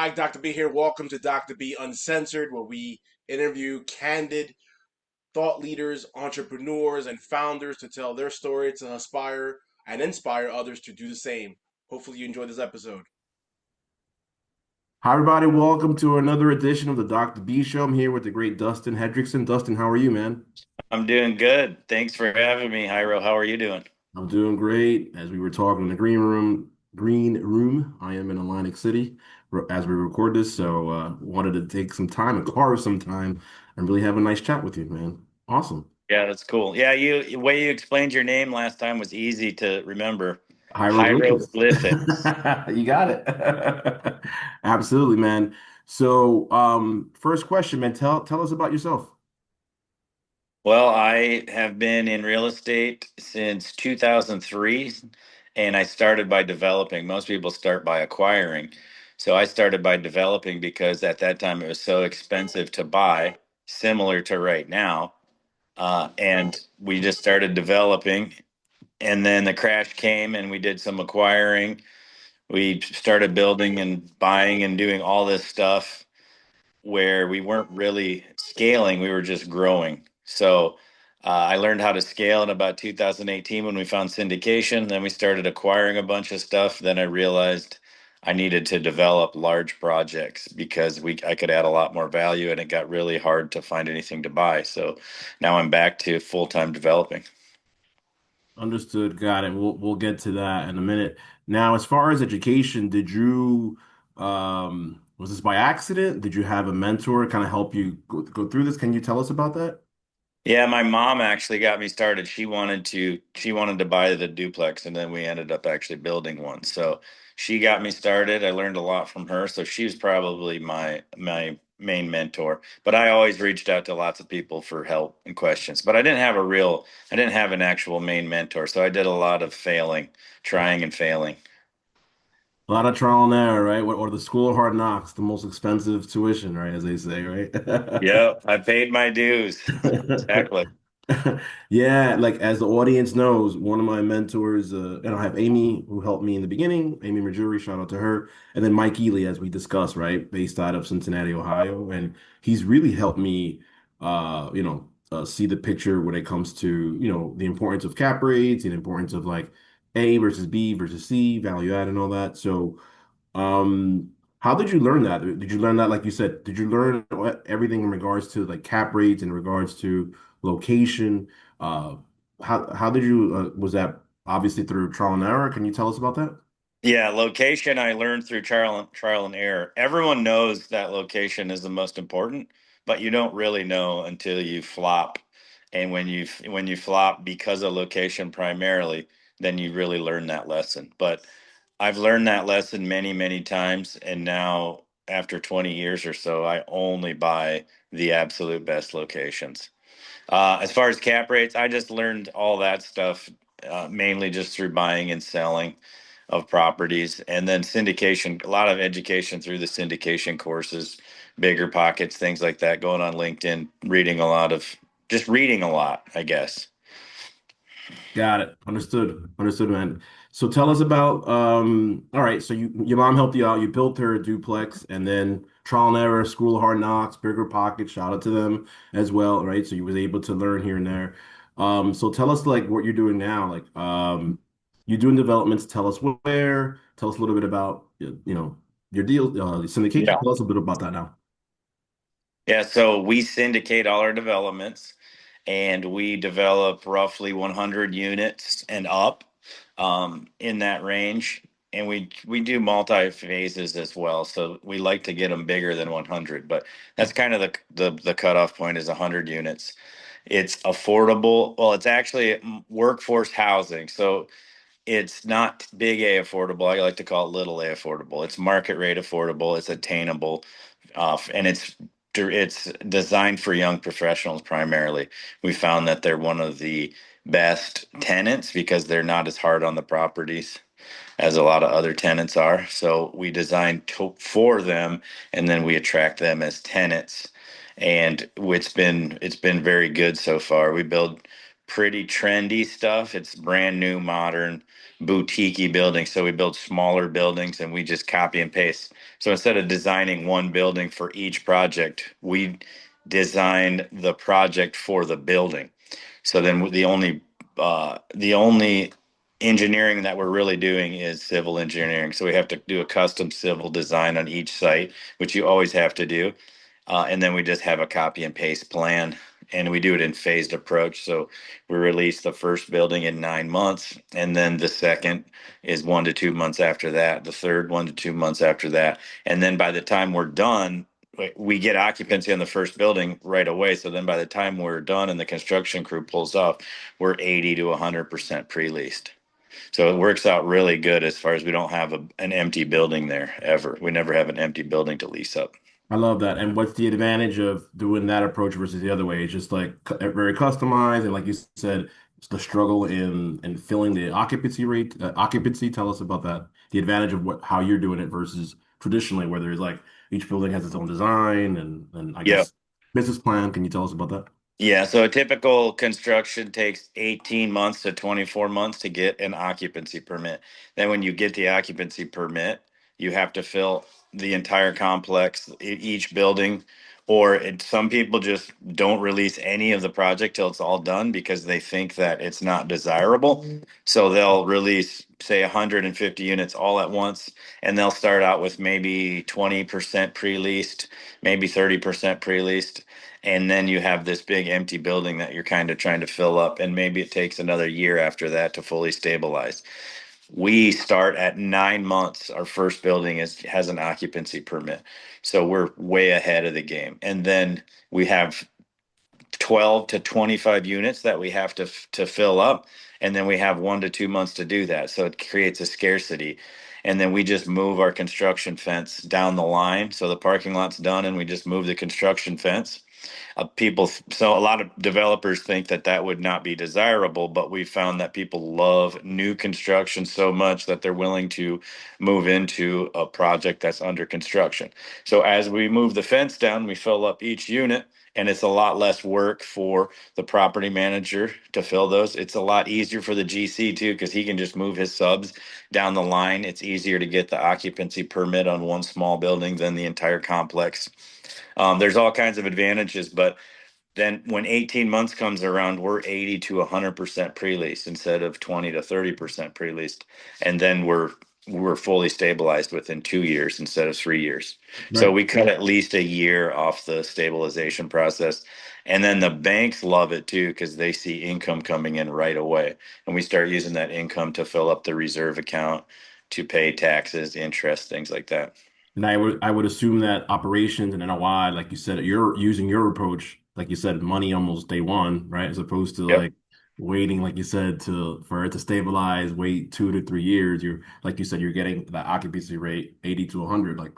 Hi, Dr. B here. Welcome to Dr. B Uncensored, where we interview candid thought leaders, entrepreneurs, and founders to tell their story to aspire and inspire others to do the same. Hopefully, you enjoyed this episode. Hi, everybody. Welcome to another edition of the Dr. B Show. I'm here with the great Dusten Hendrickson. Dustin, how are you, man? I'm doing good. Thanks for having me, Hyro. How are you doing? I'm doing great. As we were talking in the green room, I am in Atlantic City as we record this. So, wanted to take some time and carve some time and really have a nice chat with you, man. Awesome. Yeah, that's cool. Yeah, the way you explained your name last time was easy to remember. Hieroglyphics. Hieroglyphics. You got it. Absolutely, man. So, first question, man. Tell us about yourself. Well, I have been in real estate since 2003, and I started by developing. Most people start by acquiring. So I started by developing because at that time it was so expensive to buy, similar to right now. And we just started developing, and then the crash came, and we did some acquiring. We started building and buying and doing all this stuff where we weren't really scaling, we were just growing. So I learned how to scale in about 2018 when we found syndication. Then we started acquiring a bunch of stuff. Then I realized I needed to develop large projects because I could add a lot more value, and it got really hard to find anything to buy. So now I'm back to full-time developing. Understood. Got it. We'll get to that in a minute. Now, as far as education, did you was this by accident? Did you have a mentor kind of help you go through this? Can you tell us about that? Yeah, my mom actually got me started. She wanted to buy the duplex, and then we ended up actually building one. So she got me started. I learned a lot from her. So she was probably my main mentor. But I always reached out to lots of people for help and questions. But I didn't have an actual main mentor. So I did a lot of failing, trying and failing. A lot of trial and error, right? Or the school of hard knocks, the most expensive tuition, right? As they say, right? Yep, I paid my dues. Exactly. Yeah, like as the audience knows, one of my mentors, and I have Amy who helped me in the beginning, Amy Majuri, shout out to her, and then Mike Ely, as we discussed, right, based out of Cincinnati, Ohio, and he's really helped me, see the picture when it comes to, the importance of cap rates and importance of like A versus B versus C, value add and all that. So, how did you learn that? Did you learn that, like you said, did you learn everything in regards to like cap rates, in regards to location? Uh, how did you, was that obviously through trial and error? Can you tell us about that? Yeah, location I learned through trial and error. Everyone knows that location is the most important, but you don't really know until you flop. And when you flop because of location primarily, then you really learn that lesson. But I've learned that lesson many, many times, and now after 20 years or so, I only buy the absolute best locations. As far as cap rates, I just learned all that stuff mainly just through buying and selling of properties, and then syndication. A lot of education through the syndication courses, bigger pockets, things like that. Going on LinkedIn, reading a lot, I guess. Got it. Understood. Understood, man. So tell us about all right, so your mom helped you out, you built her a duplex, and then trial and error, school of hard knocks, bigger pockets, shout out to them as well, right? So you was able to learn here and there. So tell us like what you're doing now. Like you're doing developments, tell us where, tell us a little bit about your deal, syndication. Yeah. Tell us a bit about that now. Yeah, so we syndicate all our developments, and we develop roughly 100 units and up in that range. And we do multi phases as well. So we like to get them bigger than 100, but that's kind of the cutoff point is 100 units. It's affordable. Well, it's actually workforce housing. So it's not big A affordable. I like to call it little A affordable. It's market rate affordable. It's attainable, and it's designed for young professionals primarily. We found that they're one of the best tenants because they're not as hard on the properties as a lot of other tenants are. So we design for them, and then we attract them as tenants. And it's been very good so far. We build pretty trendy stuff. It's brand new, modern, boutique buildings. So we build smaller buildings and we just copy and paste. So instead of designing one building for each project, we design the project for the building. So then the only engineering that we're really doing is civil engineering. So we have to do a custom civil design on each site, which you always have to do. And then we just have a copy and paste plan, and we do it in phased approach. So we release the first building in 9 months, and then the second is 1 to 2 months after that, the third 1 to 2 months after that. And then by the time we're done, we get occupancy on the first building right away. So then by the time we're done and the construction crew pulls off, we're 80 to 100% pre-leased. So it works out really good as far as we don't have an empty building there ever. We never have an empty building to lease up. I love that. And what's the advantage of doing that approach versus the other way? It's just like very customized, and like you said, it's the struggle in filling the occupancy rate. Occupancy. Tell us about that. The advantage of what how you're doing it versus traditionally, where there's like each building has its own design and I Yeah. guess business plan. Can you tell us about that? Yeah, so a typical construction takes 18 months to 24 months to get an occupancy permit. Then when you get the occupancy permit, you have to fill the entire complex, each building, some people just don't release any of the project till it's all done because they think that it's not desirable. So they'll release, say, 150 units all at once, and they'll start out with maybe 20% pre-leased, maybe 30% pre-leased, and then you have this big empty building that you're kind of trying to fill up, and maybe it takes another year after that to fully stabilize. We start at 9 months. Our first building has an occupancy permit, so we're way ahead of the game. And then we have 12 to 25 units that we have to fill up, and then we have 1 to 2 months to do that, so it creates a scarcity. And then we just move our construction fence down the line, so the parking lot's done and we just move the construction fence. So a lot of developers think that that would not be desirable, but we found that people love new construction so much that they're willing to move into a project that's under construction. So as we move the fence down, we fill up each unit, and it's a lot less work for the property manager to fill those. It's a lot easier for the GC too, because he can just move his subs down the line. It's easier to get the occupancy permit on one small building than the entire complex. There's all kinds of advantages, but then when 18 months comes around, we're 80 to 100% pre-leased instead of 20 to 30% pre-leased. And then we're fully stabilized within 2 years instead of 3 years. So Right. we cut at least a year off the stabilization process. And then the banks love it too, because they see income coming in right away. And we start using that income to fill up the reserve account, to pay taxes, interest, things like that. And I would assume that operations and NOI, like you said, you're using your approach, like you said, money almost day one, right? As opposed to Yep. like waiting, like you said, to for it to stabilize, wait 2 to 3 years. You're like you said, you're getting that occupancy rate 80 to 100, like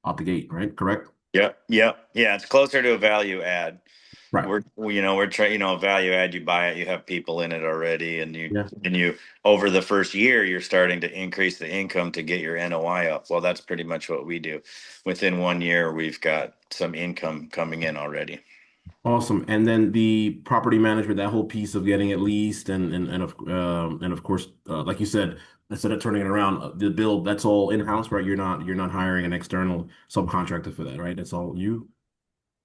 out the gate, right? Correct? Yep. Yep. Yeah. It's closer to a value add. Right. We're trying, value add, you buy it, you have people in it already, Yeah. and you, over the first year, you're starting to increase the income to get your NOI up. Well, that's pretty much what we do. Within 1 year, we've got some income coming in already. Awesome. And then the property management, that whole piece of getting it leased and of course, like you said, instead of turning it around, the build, that's all in-house, right? You're not hiring an external subcontractor for that, right? That's all you.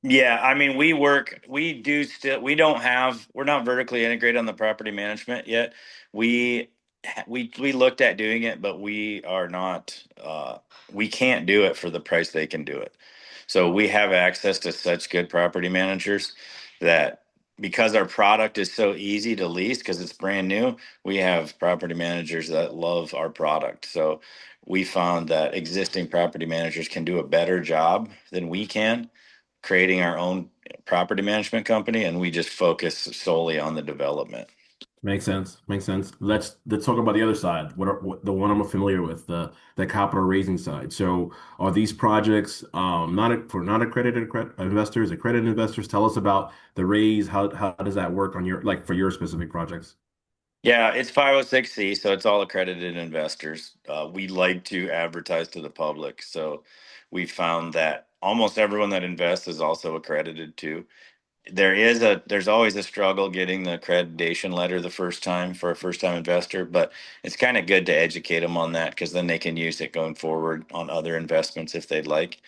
Yeah, I mean, we're not vertically integrated on the property management yet. We looked at doing it, but we are not, we can't do it for the price they can do it. So we have access to such good property managers that, because our product is so easy to lease because it's brand new, we have property managers that love our product. So we found that existing property managers can do a better job than we can creating our own property management company, and we just focus solely on the development. Makes sense. Makes sense. Let's talk about the other side. What the one I'm familiar with, the capital raising side. So are these projects for not accredited investors, accredited investors? Tell us about the raise. How does that work on your like for your specific projects? Yeah, it's 506c, so it's all accredited investors. We like to advertise to the public, so we found that almost everyone that invests is also accredited too. there's always a struggle getting the accreditation letter the first time for a first time investor, but it's kind of good to educate them on that because then they can use it going forward on other investments if they'd like.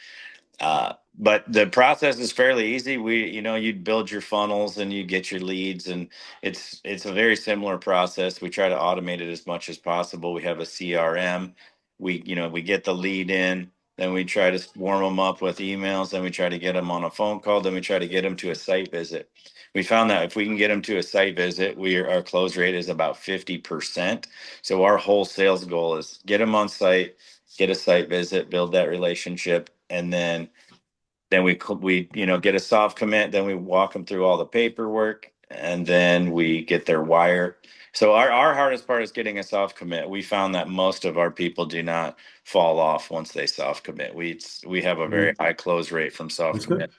But the process is fairly easy. You'd build your funnels and you get your leads, and it's a very similar process. We try to automate it as much as possible. We have a CRM. We get the lead in, then we try to warm them up with emails, then we try to get them on a phone call, then we try to get them to a site visit. We found that if we can get them to a site visit, our close rate is about 50%. So our whole sales goal is get them on site, get a site visit, build that relationship, and then we get a soft commit, then we walk them through all the paperwork, and then we get their wire. So our hardest part is getting a soft commit. We found that most of our people do not fall off once they soft commit. We have a very Mhm. high close rate from soft That's good. commit.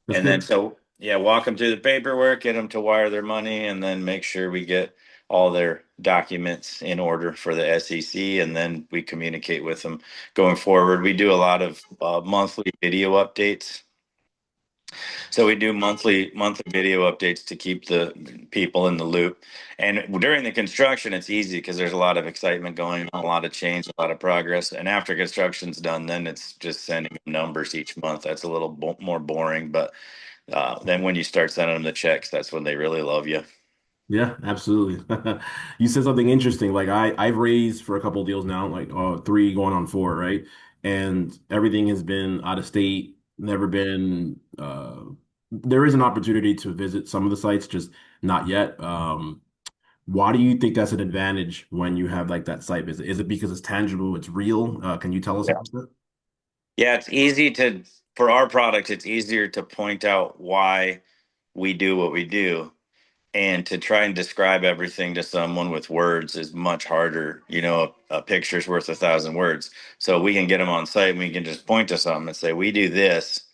That's And then good. so yeah, walk them through the paperwork, get them to wire their money, and then make sure we get all their documents in order for the SEC, and then we communicate with them going forward. We do a lot of monthly video updates, so we do monthly video updates to keep the people in the loop. And during the construction, it's easy because there's a lot of excitement going on, a lot of change, a lot of progress. And after construction's done, then it's just sending numbers each month. That's a little more boring, but then when you start sending them the checks, that's when they really love you. Yeah, absolutely. You said something interesting. Like I've raised for a couple of deals now, like three going on four, right? And everything has been out of state, never been there is an opportunity to visit some of the sites, just not yet. Why do you think that's an advantage when you have like that site visit? Is it because it's tangible, it's real? Can you tell us Yeah. about that? Yeah, for our product, it's easier to point out why we do what we do. And to try and describe everything to someone with words is much harder. A picture's worth 1,000 words. So we can get them on site and we can just point to something and say, we do this.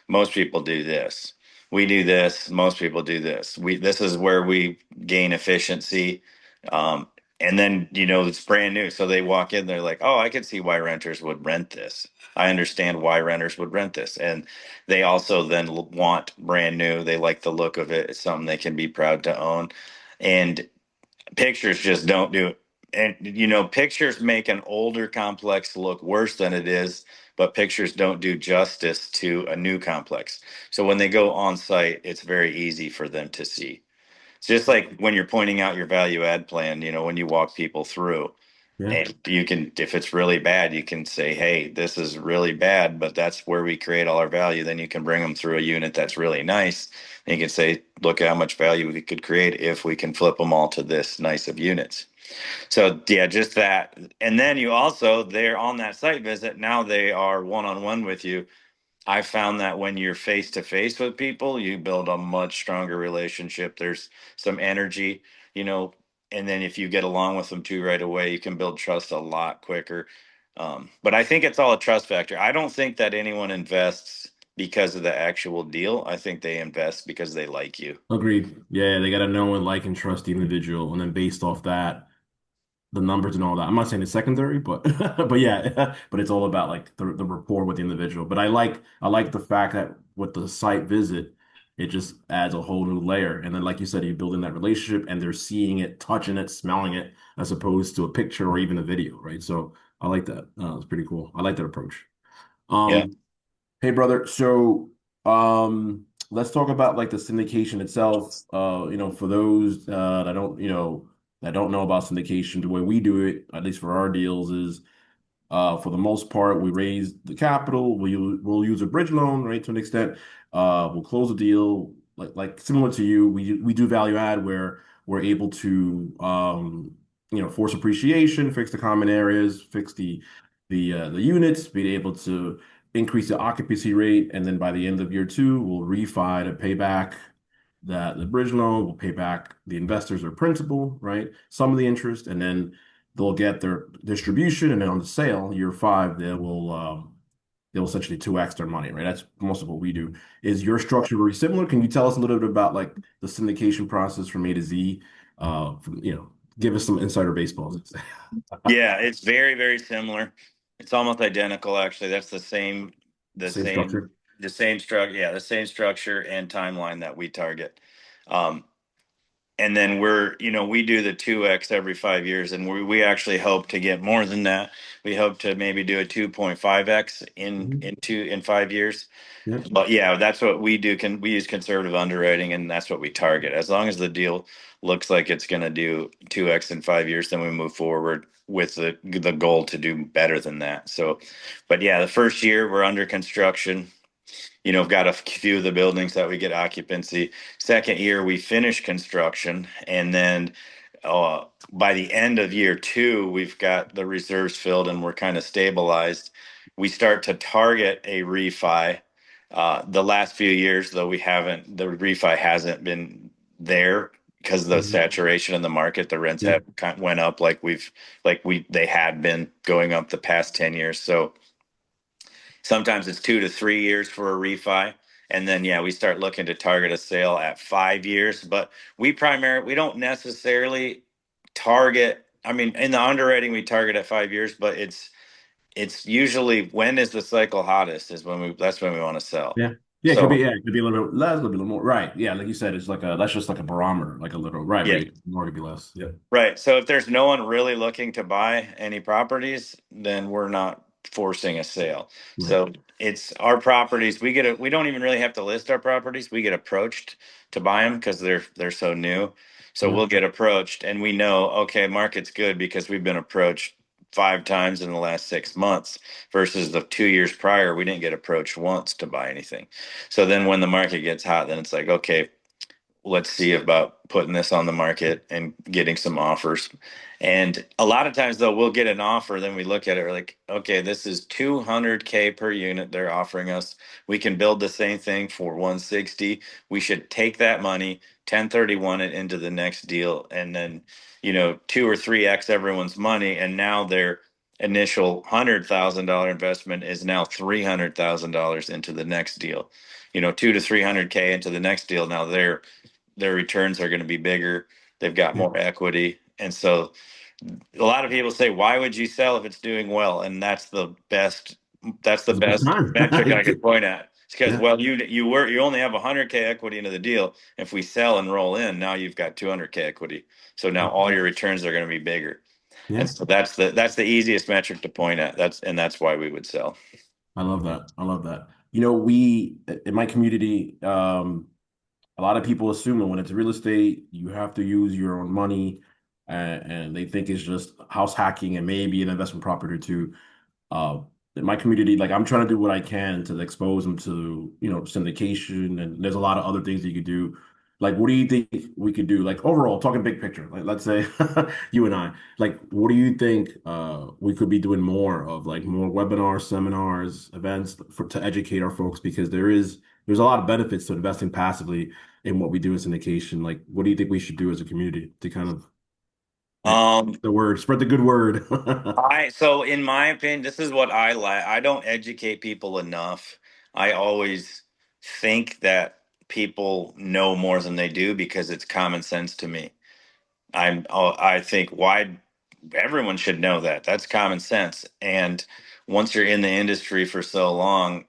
Most people do this. We do this. Most people do this. This is where we gain efficiency. Um, and then, it's brand new. So they walk in, they're like, oh, I can see why renters would rent this. I understand why renters would rent this. And they also then want brand new. They like the look of it. It's something they can be proud to own. And pictures just don't do it. And pictures make an older complex look worse than it is, but pictures don't do justice to a new complex. So when they go on site, it's very easy for them to see. It's just like when you're pointing out your value add plan, when you walk people through. Yeah. And you can, if it's really bad, you can say, hey, this is really bad, but that's where we create all our value. Then you can bring them through a unit that's really nice. And you can say, look at how much value we could create if we can flip them all to this nice of units. So yeah, just that. And then they're on that site visit. Now they are one-on-one with you. I found that when you're face to face with people, you build a much stronger relationship. There's some energy, you know, and then if you get along with them too right away, you can build trust a lot quicker. But I think it's all a trust factor. I don't think that anyone invests because of the actual deal. I think they invest because they like you. Agreed. Yeah, they got to know and like and trust the individual, and then based off that, the numbers and all that. I'm not saying it's secondary, but but yeah, but it's all about like the rapport with the individual. But I like the fact that with the site visit, it just adds a whole new layer. And then, like you said, you're building that relationship, and they're seeing it, touching it, smelling it, as opposed to a picture or even a video, right? So I like that. It's pretty cool. I like that approach. Yeah. Um, Hey brother, so let's talk about like the syndication itself. For those that don't know about syndication, the way we do it, at least for our deals, is for the most part, we raise the capital. We'll use a bridge loan, right, to an extent. We'll close the deal, like similar to you. We do value add where we're able to force appreciation, fix the common areas, fix the units, be able to increase the occupancy rate, and then by the end of year two, we'll refi to pay back that the bridge loan. We'll pay back the investors or principal, right? Some of the interest, and then they'll get their distribution, and then on the sale, year five, they'll essentially 2x their money, right? That's most of what we do. Is your structure very similar? Can you tell us a little bit about like the syndication process from A to Z? Give us some insider baseball. Yeah, it's very, very similar. It's almost identical, actually. That's the same, the Same same structure. The same structure, yeah, the same structure and timeline that we target. Um, and then we do the 2x every 5 years, and we actually hope to get more than that. We hope to maybe do a 2.5x Mhm. in 5 years. Yeah. But yeah, that's what we do. We use conservative underwriting, and that's what we target. As long as the deal looks like it's going to do 2x in 5 years, then we move forward with the goal to do better than that. So, but yeah, the first year we're under construction. We've got a few of the buildings that we get occupancy. Second year, we finish construction. And then by the end of year two, we've got the reserves filled and we're kind of stabilized. We start to target a refi. The last few years, though, the refi hasn't been there because of the Mhm. saturation in the market. The rents Yeah. have kind of went up they had been going up the past 10 years. So sometimes it's 2 to 3 years for a refi. And then, yeah, we start looking to target a sale at 5 years. But we don't necessarily target, I mean, in the underwriting, we target at 5 years, but it's usually when is the cycle hottest is that's when we want to sell. Yeah. Yeah, it could be, So, yeah, it could be a little bit less, a little bit more. Right. Yeah, like you said, it's like that's just like a barometer, like a little, right, yeah. right. More could be less. Yeah. Right. So if there's no one really looking to buy any properties, then we're not forcing a sale. Right. So it's our properties. We don't even really have to list our properties. We get approached to buy them because they're so new. So Yeah. we'll get approached and we know, okay, market's good because we've been approached 5 times in the last 6 months versus the 2 years prior, we didn't get approached once to buy anything. So then when the market gets hot, then it's like, okay, let's see about putting this on the market and getting some offers. And a lot of times though, we'll get an offer, then we look at it, we're like, okay, this is 200K per unit they're offering us. We can build the same thing for 160. We should take that money, 1031 it into the next deal, and then, 2 or 3x everyone's money. And now their initial $100,000 investment is now $300,000 into the next deal. 2 to 300K into the next deal. Now their returns are going to be bigger. They've got Yeah. more equity. And so a lot of people say, why would you sell if it's doing well? And that's the It's the best best time. metric I could point at. It's because, Yeah. well, you only have 100K equity into the deal. If we sell and roll in, now you've got 200K equity. So now all your returns are going to be bigger. And Yeah. so that's the easiest metric to point at. That's why we would sell. I love that. I love that. We in my community, a lot of people assume that when it's real estate, you have to use your own money, and they think it's just house hacking and maybe an investment property or two. In my community, like I'm trying to do what I can to expose them to, syndication, and there's a lot of other things that you could do. Like, what do you think we could do? Like overall, talking big picture, like let's say you and I, like, what do you think we could be doing more of, like more webinars, seminars, events to educate our folks? Because there's a lot of benefits to investing passively in what we do in syndication. Like, what do you think we should do as a community to kind of Um, spread the good word? so in my opinion, this is what I like. I don't educate people enough. I always think that people know more than they do because it's common sense to me. I think why everyone should know that. That's common sense. And once you're in the industry for so long,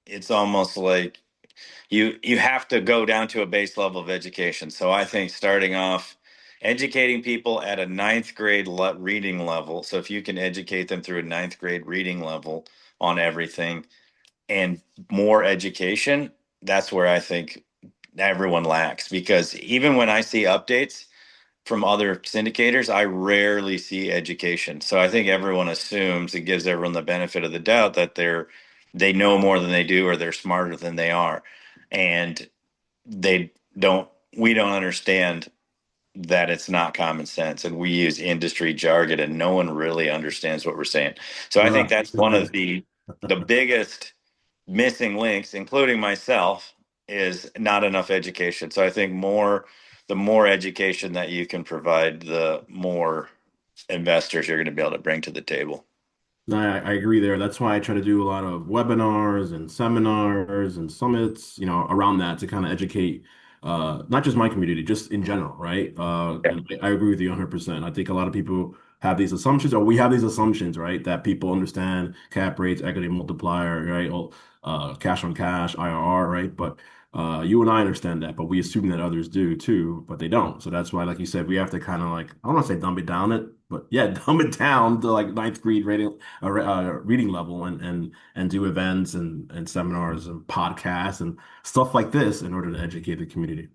it's almost like you have to go down to a base level of education. So I think starting off educating people at a ninth grade reading level. So if you can educate them through a ninth grade reading level on everything and more education, that's where I think everyone lacks. Because even when I see updates from other syndicators, I rarely see education. So I think everyone assumes, it gives everyone the benefit of the doubt that they know more than they do or they're smarter than they are. And they don't we don't understand that it's not common sense, and we use industry jargon and no one really understands what we're saying. So I think Right. that's one of the biggest missing links, including myself, is not enough education. So I think the more education that you can provide, the more investors you're going to be able to bring to the table. No, I agree there. That's why I try to do a lot of webinars and seminars and summits, around that to kind of educate, not just my community, just in general, right? And I agree with you 100%. I think a lot of people have these assumptions, or we have these assumptions, right? That people understand cap rates, equity multiplier, right? Or cash on cash, IRR, right? But you and I understand that, but we assume that others do too, but they don't. So that's why, like you said, we have to kind of like, I don't want to say dumb it down it, but yeah, dumb it down to like ninth grade reading level and do events and seminars and podcasts and stuff like this in order to educate the community.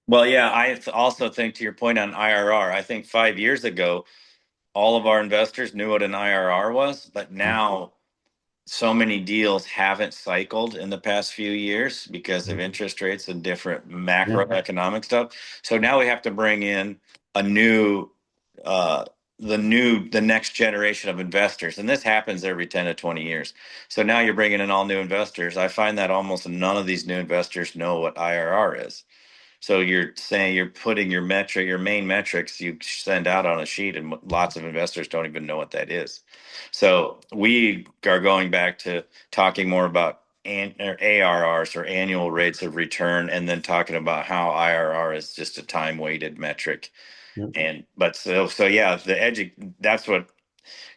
Well, yeah, also think to your point on IRR, I think 5 years ago, all of our investors knew what an IRR was, but now so many deals haven't cycled in the past few years because of Mhm. interest rates and different Yeah. macroeconomic stuff. So now we have to bring in a new, uh, the next generation of investors, and this happens every 10 to 20 years. So now you're bringing in all new investors. I find that almost none of these new investors know what IRR is. So you're saying you're putting your main metrics you send out on a sheet, and lots of investors don't even know what that is. So we are going back to talking more about or ARRs, or annual rates of return, and then talking about how IRR is just a time weighted metric. Yeah. And but so yeah, that's what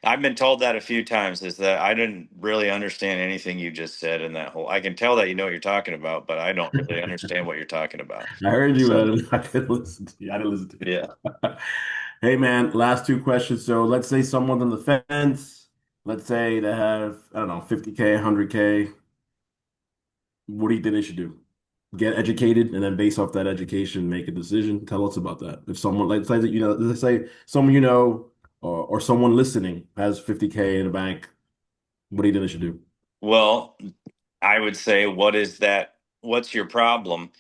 I've been told that a few times, is that I didn't really understand anything you just said in that whole. I can tell that you know what you're talking about, but I don't really understand what you're talking about. I heard you, So man. I didn't listen to you. I didn't listen to yeah. you. Hey, man, last two questions. So let's say someone's on the fence. Let's say they have, I don't know, 50K, 100K. What do you think they should do? Get educated and then based off that education, make a decision. Tell us about that. If someone, like, say that, let's say someone or someone listening has 50K in a bank, what do you think they should do? Well, I would say, what is that? What's your problem?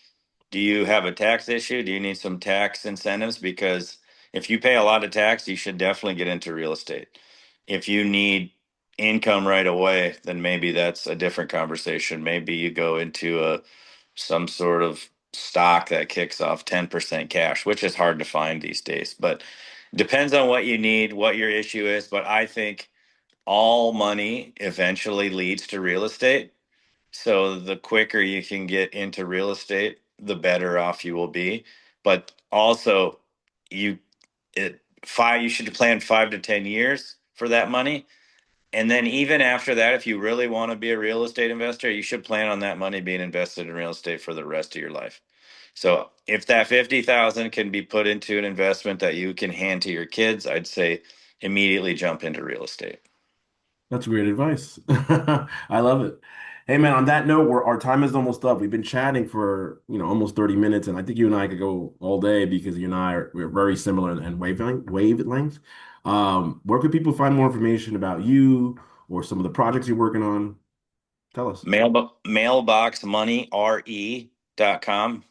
Do you have a tax issue? Do you need some tax incentives? Because if you pay a lot of tax, you should definitely get into real estate. If you need income right away, then maybe that's a different conversation. Maybe you go into some sort of stock that kicks off 10% cash, which is hard to find these days. But depends on what you need, what your issue is. But I think all money eventually leads to real estate. So the quicker you can get into real estate, the better off you will be. But also, you you should plan 5 to 10 years for that money. And then even after that, if you really want to be a real estate investor, you should plan on that money being invested in real estate for the rest of your life. So if that 50,000 can be put into an investment that you can hand to your kids, I'd say immediately jump into real estate. That's great advice. I love it. Hey man, on that note, our time is almost up. We've been chatting for, almost 30 minutes, and I think you and I could go all day because you and we're very similar in wavelength. Where could people find more information about you or some of the projects you're working on? Tell us. Mailboxmoneyre.com.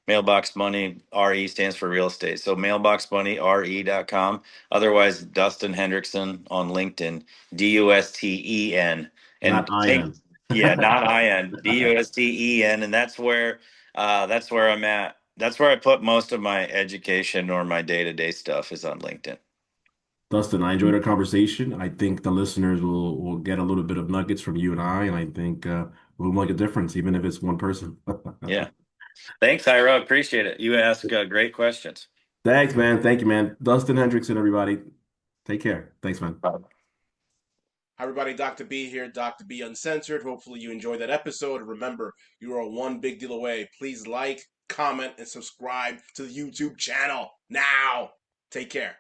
Mailbox Money RE stands for real estate. So mailboxmoneyre.com. Otherwise, Dusten Hendrickson on LinkedIn, Dusten. Not And think, Ian. yeah, not IN, Dusten. And that's where I'm at. That's where I put most of my education or my day-to-day stuff, is on LinkedIn. Dustin, I enjoyed our conversation. I think the listeners will get a little bit of nuggets from you and I think we'll make a difference, even if it's one person. Yeah. Thanks, Ira. Appreciate it. You ask great questions. Thanks, man. Thank you, man. Dustin Hendrickson, everybody. Take care. Thanks, man. Hi, everybody. Dr. B here, Dr. B Uncensored. Hopefully, you enjoyed that episode. Remember, you are one big deal away. Please like, comment, and subscribe to the YouTube channel now. Take care.